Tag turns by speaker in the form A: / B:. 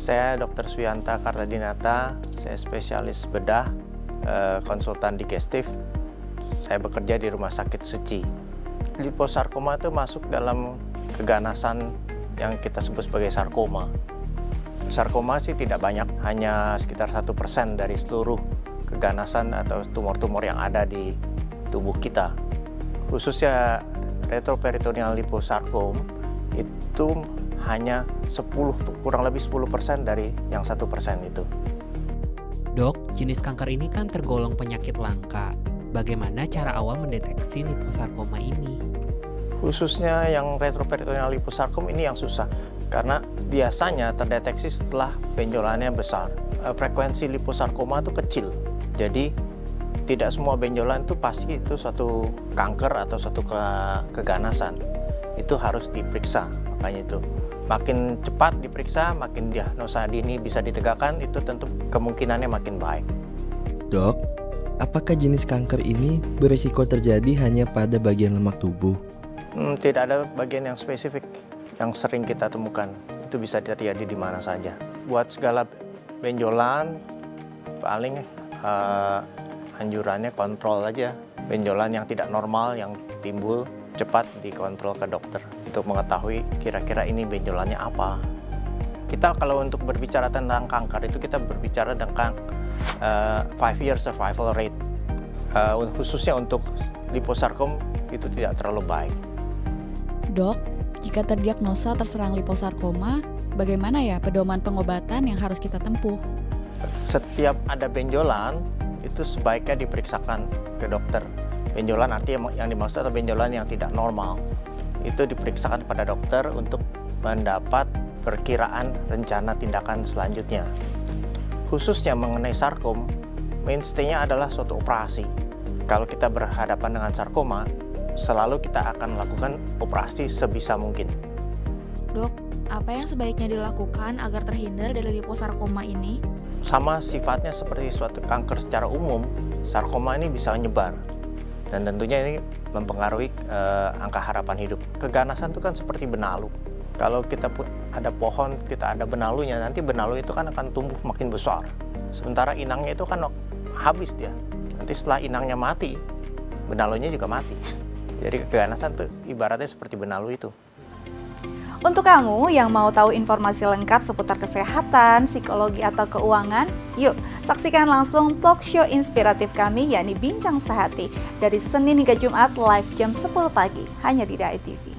A: Saya Dr. Suyanta Kartadinata, saya spesialis bedah, konsultan digestif. Saya bekerja di Rumah Sakit Seci. Liposarkoma itu masuk dalam keganasan yang kita sebut sebagai sarkoma. Sarkoma sih tidak banyak, hanya sekitar 1% dari seluruh keganasan atau tumor-tumor yang ada di tubuh kita. Khususnya retroperitoneal liposarkom itu hanya kurang lebih 10% dari yang 1% itu.
B: Dok, jenis kanker ini kan tergolong penyakit langka. Bagaimana cara awal mendeteksi liposarkoma ini?
A: Khususnya yang retroperitoneal liposarkom ini yang susah, karena biasanya terdeteksi setelah benjolannya besar. Frekuensi liposarkoma itu kecil, jadi tidak semua benjolan itu pasti itu suatu kanker atau suatu keganasan. Itu harus diperiksa, makanya itu. Makin cepat diperiksa, makin diagnosa dini bisa ditegakkan, itu tentu kemungkinannya makin baik.
C: Dok, apakah jenis kanker ini berisiko terjadi hanya pada bagian lemak tubuh?
A: Tidak ada bagian yang spesifik yang sering kita temukan. Itu bisa terjadi di mana saja. Buat segala benjolan, paling anjurannya kontrol aja. Benjolan yang tidak normal, yang timbul, cepat dikontrol ke dokter untuk mengetahui kira-kira ini benjolannya apa. Kita kalau untuk berbicara tentang kanker itu kita berbicara tentang 5-year survival rate. Khususnya untuk liposarkom itu tidak terlalu baik.
D: Dok, jika terdiagnosa terserang liposarkoma, bagaimana ya pedoman pengobatan yang harus kita tempuh?
A: Setiap ada benjolan itu sebaiknya diperiksakan ke dokter. Benjolan artinya yang dimaksud adalah benjolan yang tidak normal. Itu diperiksakan pada dokter untuk mendapat perkiraan rencana tindakan selanjutnya. Khususnya mengenai sarkom, mainstay-nya adalah suatu operasi. Kalau kita berhadapan dengan sarkoma, selalu kita akan melakukan operasi sebisa mungkin.
E: Dok, apa yang sebaiknya dilakukan agar terhindar dari liposarkoma ini?
A: Sama sifatnya seperti suatu kanker secara umum, sarkoma ini bisa menyebar. Dan tentunya ini mempengaruhi angka harapan hidup. Keganasan itu kan seperti benalu. Kalau kita ada pohon, kita ada benalunya, nanti benalu itu kan akan tumbuh makin besar. Sementara inangnya itu kan habis dia. Nanti setelah inangnya mati, benalunya juga mati. Jadi keganasan itu ibaratnya seperti benalu itu.
F: Untuk kamu yang mau tahu informasi lengkap seputar kesehatan, psikologi, atau keuangan, yuk saksikan langsung talk show inspiratif kami yakni Bincang Sehati dari Senin hingga Jumat live jam 10 pagi hanya di DAI TV.